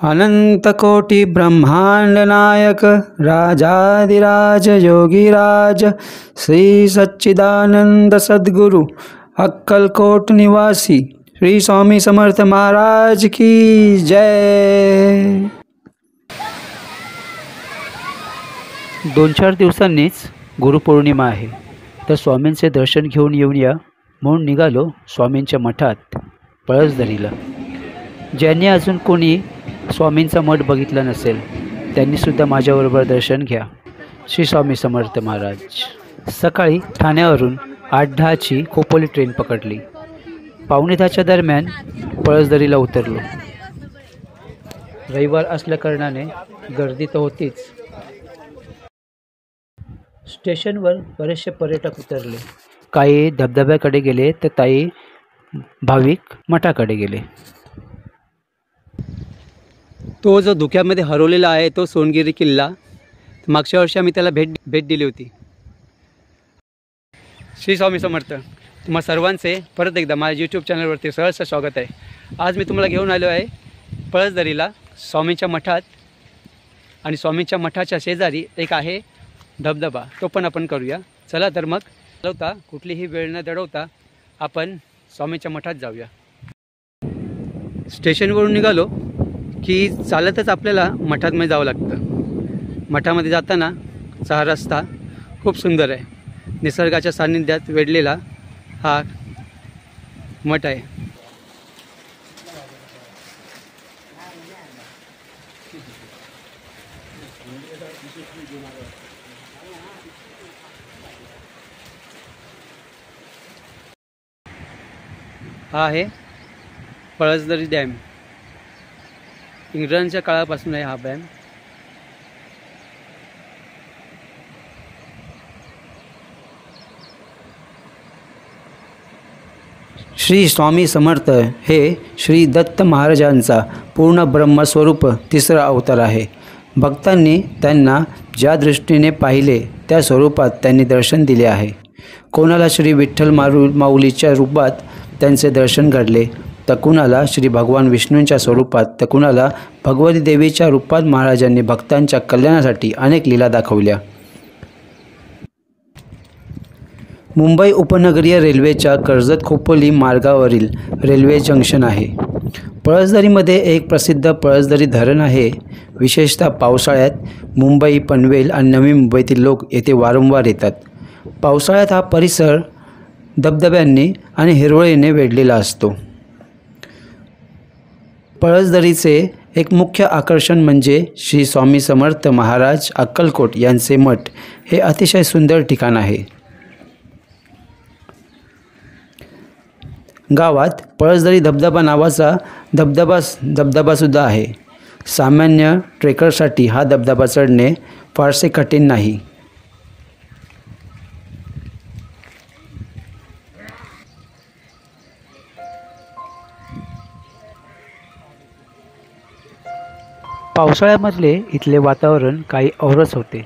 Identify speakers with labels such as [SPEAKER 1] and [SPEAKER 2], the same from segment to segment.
[SPEAKER 1] अनंतकोटि ब्रह्मांड नायक राजाधिराज योगीराज श्री सच्चिदानंद सद्गुरु अक्कलकोट निवासी श्री स्वामी समर्थ महाराज की जय।
[SPEAKER 2] 2-4 दिवसांनीच गुरुपौर्णिमा आहे, तर स्वामींचे दर्शन घेऊन येऊया म्हणून निघालो स्वामींच्या मठात पळसदरीला। ज्यांनी अजून कोणी स्वामींचा मठ बघितला नसेल त्यांनीसुद्धा माझ्याबरोबर दर्शन घ्या। श्री स्वामी समर्थ महाराज। सकाळी ठाण्यावरून 8:10ची खोपोली ट्रेन पकडली। 9:15च्या दरम्यान पळसदरीला उतरलो। रविवार असल्याकारणाने गर्दी तर होतीच। स्टेशनवर बरेचसे पर्यटक उतरले। काही धबधब्याकडे गेले तर काही भाविक मठाकडे गेले।
[SPEAKER 1] तो जो धुक्यामध्ये हरवलेला आहे तो सोनगिरी किल्ला, मागच्या वर्षी आम्ही त्याला भेट दिली होती। श्री स्वामी समर्थ। तुम्हा सर्वांचे परत एकदा माझ्या यूट्यूब चॅनलवरती सहर्ष स्वागत आहे। आज मी तुम्हाला घेऊन आलो आहे पळसदरीला स्वामींच्या मठात, आणि स्वामींच्या मठाच्या शेजारी एक आहे धबधबा, तो पण आपण करूया। चला तर मग कुठलीही वेळ न दडवता आपण स्वामींच्या मठात जाऊया। स्टेशनवरून निघालो की चालतच आपल्याला मठामध्ये जावं लागतं। मठामध्ये जाताना हा रस्ता खूप सुंदर आहे। निसर्गाच्या सान्निध्यात वेढलेला हा मठ आहे। हा आहे पळसदरी डॅम। इंग्रजांच्या काळापासून आहे हा डॅम। श्री स्वामी समर्थ हे श्री दत्त महाराजांचा पूर्ण ब्रह्मस्वरूप तिसरा अवतार आहे। भक्तांनी त्यांना ज्या दृष्टीने पाहिले त्या स्वरूपात त्यांनी दर्शन दिले आहे। कोणाला श्री विठ्ठल माऊलीच्या रूपात त्यांचे दर्शन घडले, तर कुणाला श्री भगवान विष्णूंच्या स्वरूपात, तर कुणाला भगवती देवीच्या रूपात महाराजांनी भक्तांच्या कल्याणासाठी अनेक लीला दाखवल्या। मुंबई उपनगरीय रेल्वेच्या कर्जत खोपोली मार्गावरील रेल्वे जंक्शन आहे। पळसदरीमध्ये एक प्रसिद्ध पळसदरी धरण आहे। विशेषतः पावसाळ्यात मुंबई, पनवेल आणि नवी मुंबईतील लोक येथे वारंवार येतात। पावसाळ्यात हा परिसर धबधब्यांनी आणि हिरवळीने वेढलेला असतो। पळसदरीचे एक मुख्य आकर्षण म्हणजे श्री स्वामी समर्थ महाराज अक्कलकोट यांचे मठ। हे अतिशय सुंदर ठिकाण आहे। गावात पळसदरी धबधबा नावाचा धबधबासुद्धा आहे। सामान्य ट्रेकरसाठी हा धबधबा चढणे फारसे कठीण नाही।
[SPEAKER 2] पावसाळ्यामधले इथले वातावरण काही औरच होते।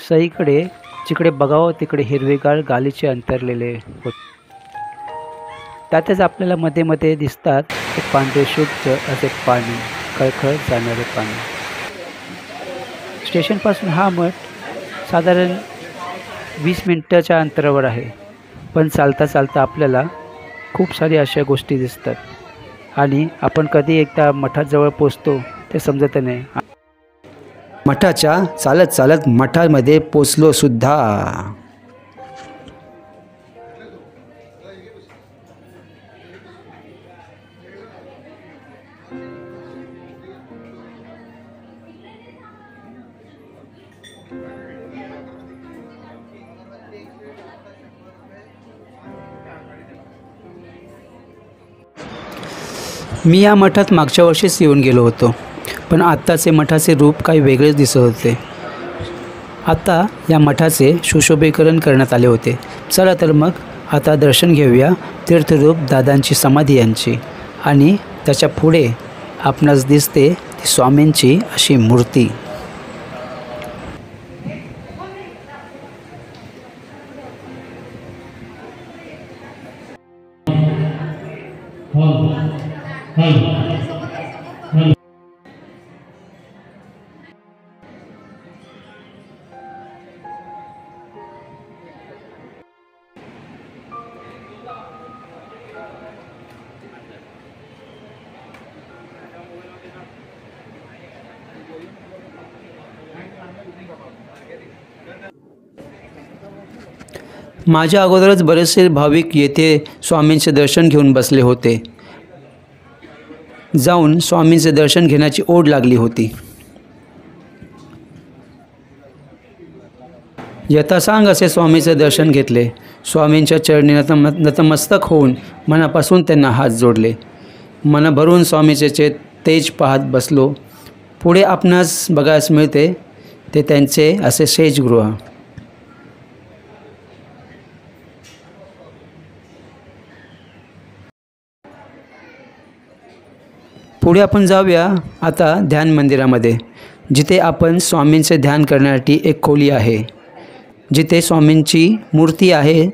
[SPEAKER 2] सईकडे जिकडे बघावं तिकडे हिरवेगार गालीचे अंतरलेले होते। त्यातच आपल्याला मध्ये मध्ये दिसतात ते पांढरे शुभ्र असे पाणी, खळखळ जाणारे पाणी। स्टेशनपासून हा मठ साधारण 20 मिनिटाच्या अंतरावर आहे, पण चालता चालता आपल्याला खूप सारी अशा गोष्टी दिसतात आणि आपण कधी एकदा मठाजवळ पोचतो ते समजत नाही।
[SPEAKER 1] मठाच्या चालत मठामध्ये पोचलो सुद्धा। मी या मठात मागच्या वर्षीच येऊन गेलो होतो, पण आत्ताचे मठाचे रूप काही वेगळेच दिसत होते। आता या मठाचे सुशोभीकरण करण्यात आले होते। चला तर मग आता दर्शन घेऊया तीर्थरूप दादांची समाधी यांची, आणि त्याच्या पुढे आपणास दिसते ती स्वामींची अशी मूर्ती। माझ्या अगोदरच बरेचसे भाविक येथे स्वामींचे दर्शन घेऊन बसले होते. जाऊन स्वामींचे दर्शन घेण्याची ओढ लागली होती. यथासांग असे स्वामींचे दर्शन घेतले. स्वामींच्या चरणी नतमस्तक होऊन मनापासून त्यांना हात जोडले. मन भरून स्वामीचे तेज पाहत बसलो. पुढे आपणास बघायस मिळते ते त्यांचे असे शेषगृह. पुढे आपण जाऊया आता ध्यान मंदिरामध्ये, जिथे आपण स्वामींचे ध्यान करण्यासाठी एक खोली आहे, जिथे स्वामींची मूर्ती आहे.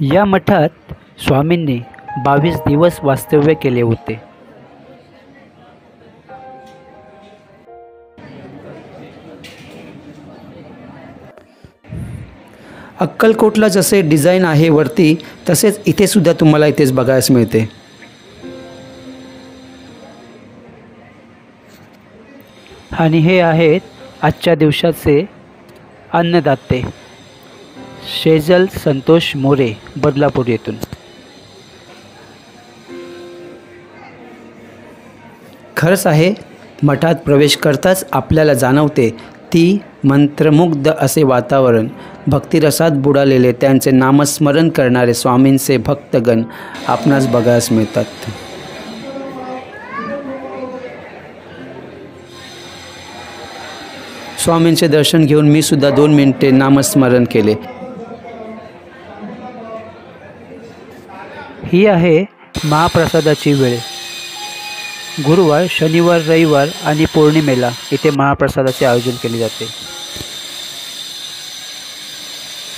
[SPEAKER 2] या मठात स्वामींनी 22 दिवस वास्तव्य केले होते.
[SPEAKER 1] अक्कलकोटला जसे डिझाईन आहे वरती, तसेच इथे सुद्धा तुम्हाला इथेच बघायस मिळते.
[SPEAKER 2] आणि हे आहेत आजच्या दिवसाचे अन्नदाते शेजल संतोष मोरे, बदलापूर येथून.
[SPEAKER 1] खरंच आहे, मठात प्रवेश करताच आपल्याला जाणवते ती मंत्रमुग्ध असे वातावरण. भक्तिरसात बुडालेले त्यांचे नामस्मरण करणारे स्वामींचे भक्तगण आपणास बघायस मिळतात. स्वामींचे दर्शन घेऊन मी सुद्धा 2 मिनिटे नामस्मरण केले.
[SPEAKER 2] ही आहे महाप्रसादाची वेळ. गुरुवार, शनिवार, रविवार आणि पौर्णिमेला इथे महाप्रसादाचे आयोजन केले जाते.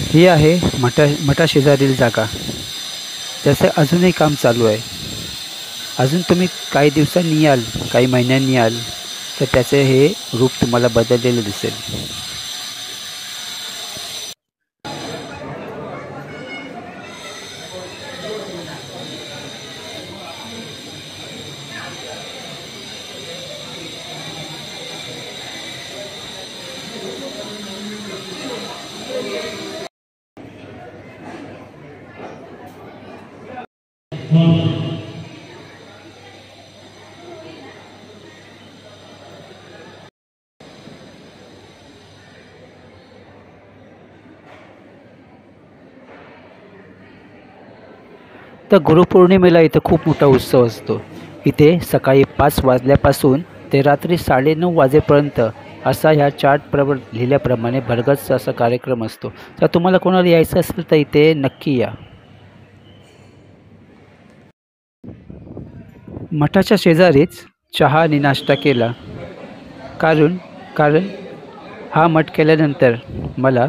[SPEAKER 2] ही आहे मठाशेजारील जागा, त्याचं अजूनही काम चालू आहे. अजून तुम्ही काही दिवसांनी याल, काही महिन्यांनी याल तर त्याचे हे रूप तुम्हाला बदललेले दिसेल. तर गुरुपौर्णिमेला इथं खूप मोठा उत्सव असतो. इथे सकाळी 5 वाजल्यापासून ते रात्री 9:30 वाजेपर्यंत असा ह्या चार्टवर लिहिल्याप्रमाणे भरगच्च असा कार्यक्रम असतो. तर तुम्हाला कोणाला यायचं असेल तर इथे नक्की या. मठाच्या शेजारीच चहा आणि नाश्ता केला, कारण हा मठ केल्यानंतर मला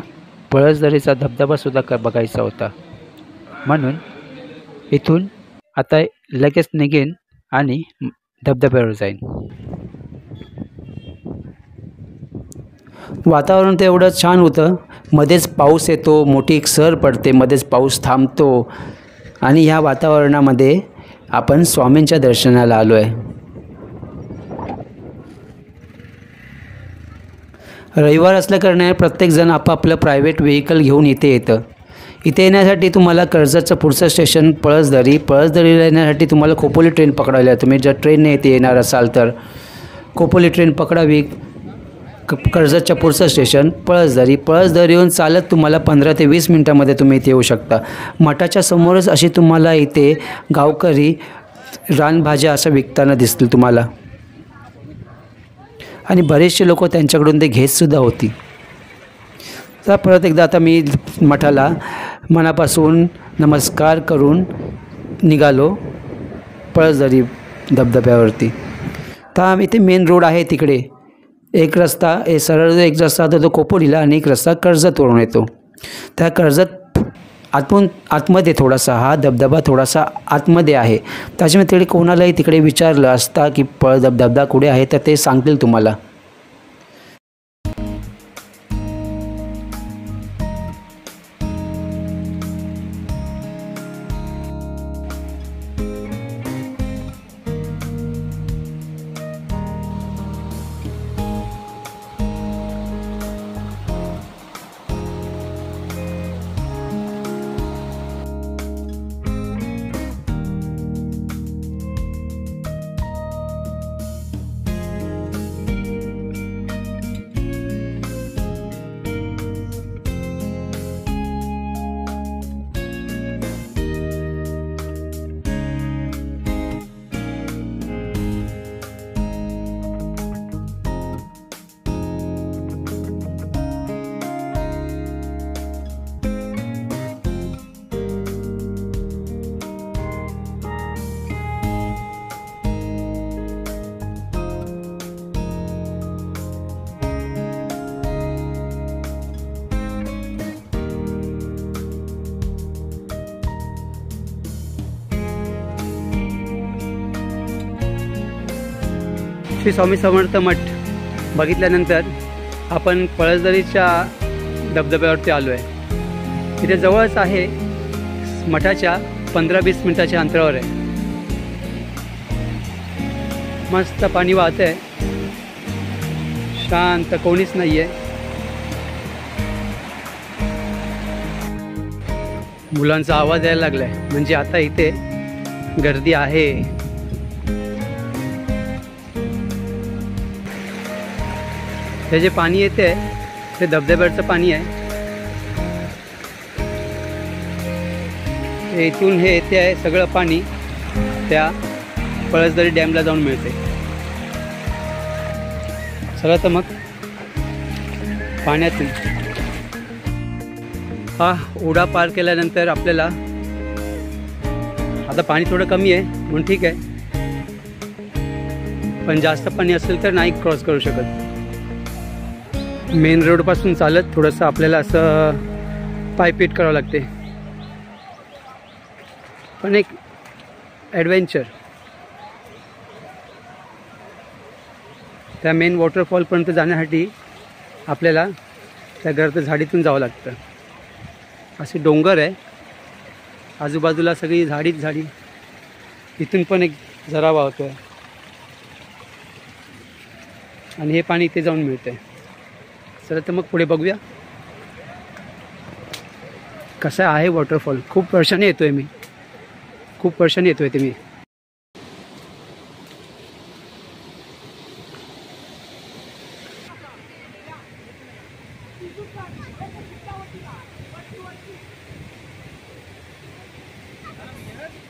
[SPEAKER 2] पळसदरीचा धबधबासुद्धा बघायचा होता. म्हणून इथून आता लगेच निघेन आणि धबधब्यावर जाईन.
[SPEAKER 1] वातावरण तर एवढं छान होतं. मध्येच पाऊस येतो, मोठी एक सर पडते, मध्येच पाऊस थांबतो आणि ह्या वातावरणामध्ये आपण स्वामींच्या दर्शनाला आलो आहे. रविवार असल्याकारणे प्रत्येकजण आपापलं प्रायव्हेट व्हेकल घेऊन इथे येतं. इथे येण्यासाठी तुम्हाला कर्जतचं पुढचं स्टेशन पळसदरीला येण्यासाठी तुम्हाला खोपोली ट्रेन पकडायला. तुम्ही जर ट्रेनने इथे येणार असाल तर खोपोली ट्रेन पकडावी. कर्जतच्या पुढचं स्टेशन पळसदरी येऊन चालत तुम्हाला 15 ते 20 मिनटामध्ये तुम्ही इथे येऊ शकता. मठाच्या समोरच अशी तुम्हाला इथे गावकरी रानभाज्या असं विकताना दिसतील तुम्हाला, आणि बरेचसे लोक त्यांच्याकडून ते घेतसुद्धा होती. तर परत एकदा आता मी मठाला मनापासून नमस्कार करून निघालो पळसदरी धबधब्यावरती. तर इथे मेन रोड आहे, तिकडे एक रस्ता सरळ एक रस्ता तो खोपोलीला आणि एक रस्ता कर्जतवरून येतो. त्या कर्जत आतमध्ये थोडासा हा धबधबा थोडासा आतमध्ये आहे. त्याच्यामुळे तिकडे कोणालाही तिकडे विचारलं असता की धबधबा कुठे आहे तर ते सांगतील तुम्हाला.
[SPEAKER 2] श्री स्वामी समर्थ मठ बघितल्यानंतर आपण पळसदरीच्या धबधब्यावरती आलो आहे. इथे जवळच आहे, मठाच्या 15-20 मिनिटाच्या अंतरावर आहे. मस्त पाणी वाहत आहे, शांत, कोणीच नाही आहे. मुलांचा आवाज यायला लागला आहे, म्हणजे आता इथे गर्दी आहे. हे जे पाणी येते ते धबधब्याचं पाणी आहे. इथून हे येते आहे सगळं पाणी त्या पळसदरी डॅमला जाऊन मिळते. चला तर मग पाण्यातून हा ओढा पार केल्यानंतर आपल्याला आता पाणी थोडं कमी आहे म्हणून ठीक आहे, पण जास्त पाणी असेल तर नाही क्रॉस करू शकत. मेन रोडपासून चालत थोडंसं आपल्याला असं पायपीट करावं लागते, पण एक ॲडव्हेंचर. त्या मेन वॉटरफॉलपर्यंत जाण्यासाठी आपल्याला त्या गर्द झाडीतून जावं लागतं. असे डोंगर आहे, आजूबाजूला सगळी झाडीच झाडी. इथून पण एक झरा वाहतो आहे आणि हे पाणी इथे जाऊन मिळतं आहे. चला तर मग पुढे बघूया कसा आहे वॉटरफॉल. खूप वर्षांनी येतोय मी, खूप वर्षांनी येतोय ते मी.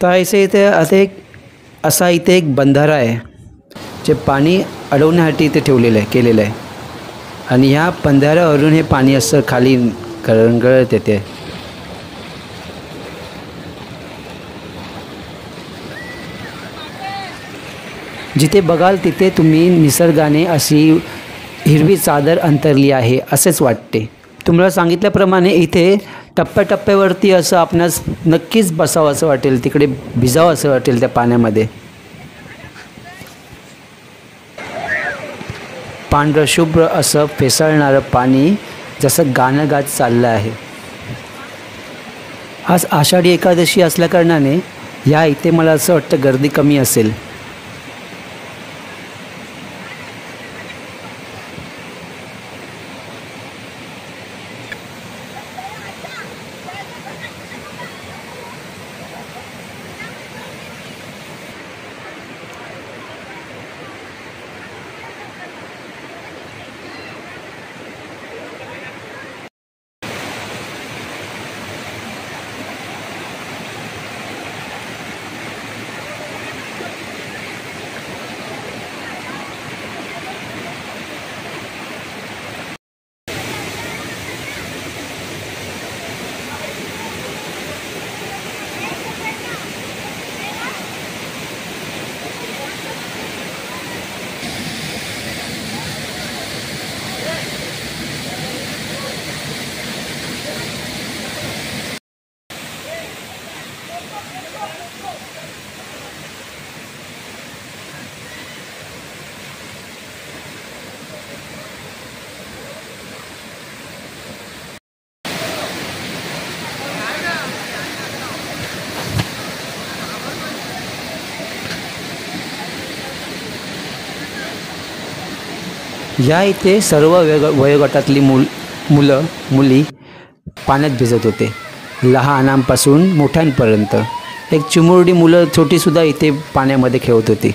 [SPEAKER 1] तर इथे असा इथे एक बंधारा आहे जे पाणी अडवण्यासाठी इथे ठेवलेलं आहे, केलेलं आहे. आणि ह्या बंधाऱ्यावरून हे पाणी असं खाली गळत येते. जिथे बघाल तिथे तुम्ही निसर्गाने अशी हिरवी चादर अंतरली आहे असेच वाटते. तुम्हाला सांगितल्याप्रमाणे इथे टप्प्याटप्प्यावरती असं आपणास नक्कीच बसावं असं वाटेल, तिकडे भिजावं असं वाटेल त्या पाण्यामध्ये. पांढरं शुभ्र असं फेसाळणारं पाणी जसं गाणं गात चाललं आहे. आज आषाढी एकादशी असल्याकारणाने या इथे मला असं वाटतं गर्दी कमी असेल. या इथे सर्व वयोगटातली मुलं मुली पाण्यात भिजत होते, लहानांपासून मोठ्यांपर्यंत. एक चिमुरडी मुलं छोटीसुद्धा इथे पाण्यामध्ये खेळत होती.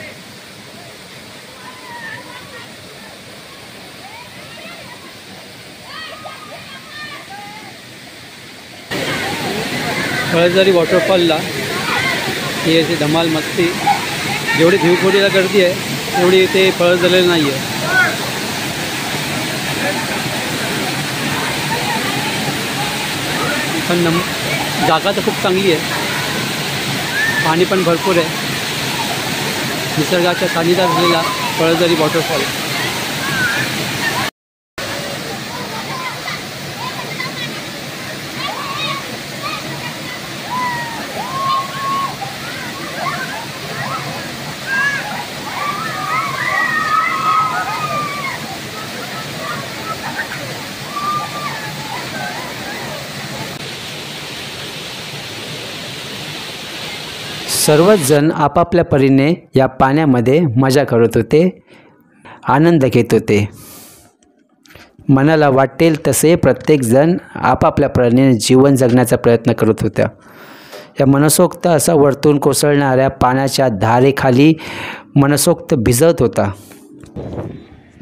[SPEAKER 2] पळसदरी वॉटरफॉलला ही अशी धमाल मस्ती, जेवढी भिवखोरीला गर्दी आहे तेवढी इथे पळसदरीला नाही आहे. पण जागा तर खूप चांगली आहे, पाणी पण भरपूर आहे. निसर्गाच्या सानिध्यात असलेला पळसदरी वॉटरफॉल.
[SPEAKER 1] सर्वच जण आपापल्या परीने या पाण्यामध्ये मजा करत होते, आनंद घेत होते. मनाला वाटेल तसे प्रत्येकजण आपापल्या परीने जीवन जगण्याचा प्रयत्न करत होता. या मनसोक्त असा वरतून कोसळणाऱ्या पाण्याच्या धारेखाली मनसोक्त भिजत होता.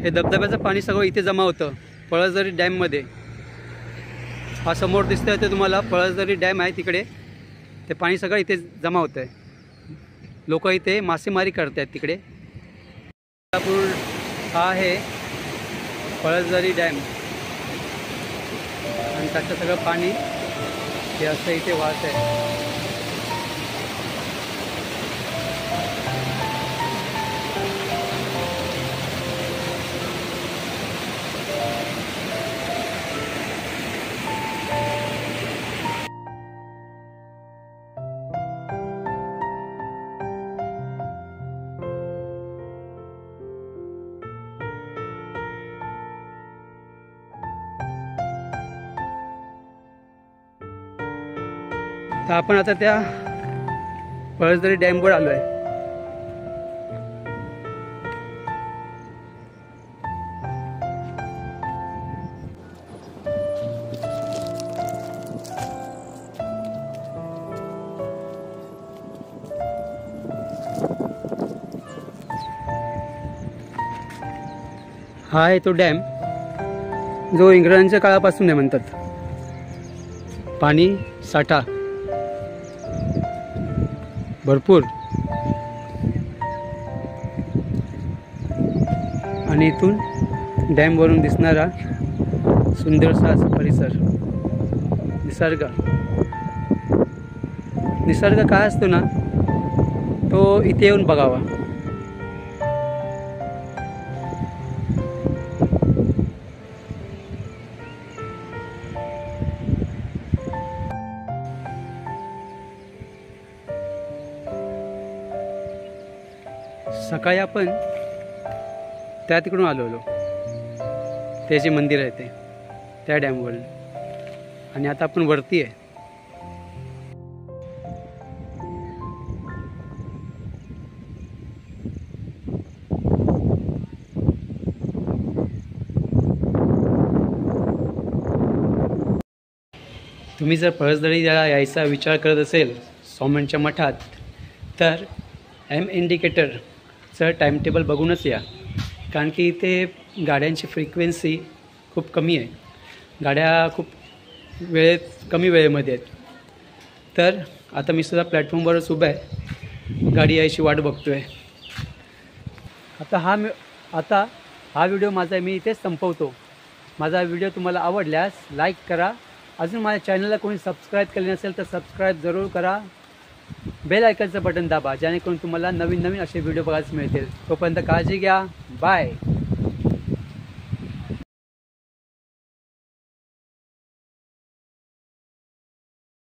[SPEAKER 2] हे धबधब्याचं पाणी सगळं इथे जमा होतं पळसदरी डॅममध्ये. हा समोर दिसतोय ते तुम्हाला पळसदरी डॅम आहे, तिकडे ते पाणी सगळं इथे जमा होतं आहे. लोक इथे मासेमारी करत आहेत तिकडे. हा आहे पळसदरी डॅम आणि त्याचं सगळं पाणी हे असं इथे वाहत आहे. तर आपण आता त्या पळसदरी डॅमवर आलो आहे. हा आहे तो डॅम जो इंग्रजांच्या काळापासून आहे म्हणतात. पाणी साठा भरपूर आणि इथून डॅमवरून दिसणारा सुंदरसा असा परिसर. निसर्ग काय असतो ना, तो इथे येऊन बघावा. सकाळी आपण त्या तिकडून आलो ते जे मंदिर आहे ते त्या डॅमवर, आणि आता आपण वरती आहे. तुम्ही जर पळसदरीला यायचा विचार करत असेल स्वामींच्या मठात, तर एम इंडिकेटरचं टाईमटेबल बघूनच या. कारण की इथे गाड्यांची फ्रिक्वेन्सी खूप कमी आहे, गाड्या खूप कमी वेळेमध्ये आहेत. तर आता मी सुद्धा प्लॅटफॉर्मवरच उभा आहे, गाडी यायची वाट बघतो आहे. आता हा व्हिडिओ माझा मी इथेच संपवतो. माझा व्हिडिओ तुम्हाला आवडल्यास लाईक करा. अजून माझ्या चॅनलला कोणी सबस्क्राईब केले नसेल तर सबस्क्राईब जरूर करा. बेल आयकॉनचं बटन दाबा, जेणेकरून तुम्हाला नवीन असे व्हिडिओ बघायला मिळतील. तोपर्यंत काळजी घ्या. बाय.